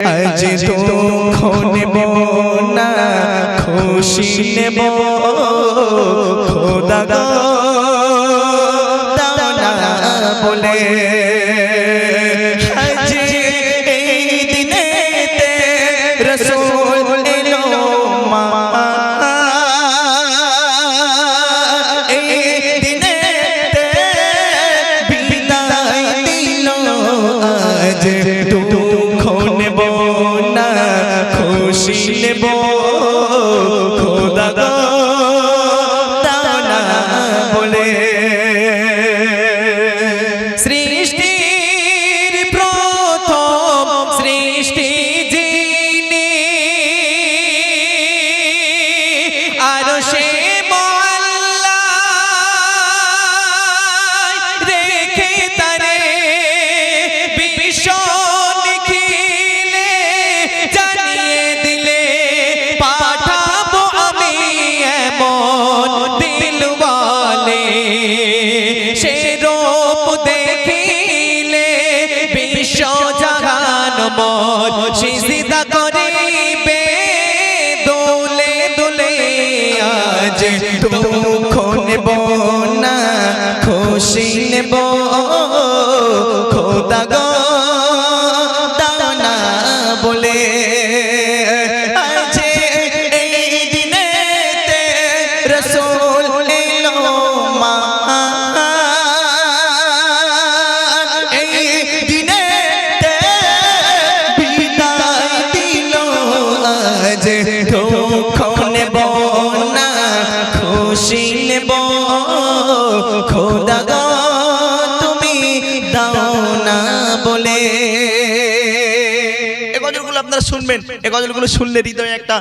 আজ দুঃখ নেব না খুশি নেব খোদা গো দাও না বলে আজ এই দিনেতে রাসূল এলো মা এই দিনেতে বিদায় দিল আজ দুঃখ নেব না খুশি নেব খোদা গো দাও না বলে সৃষ্টির প্রথম সৃষ্টি যিনি আরশে মোয়াল্লা রেখে তারে বিশ্ব সে রূপ দেখিলে বিশ্ব জাহান মন সিজদা করিবে দোলে দোলে আজ দুঃখ নেব না খুশি নেব খোদা গো দাও না বলে আজ এই দিনেতে রাসূল এলো মা দুঃখ নেব না খুশি নেব খোদা গো তুমি দাও না বলে। এই গজলগুলো আপনারা শুনবেন, এই গজলগুলো শুনলে হৃদয়ে একটা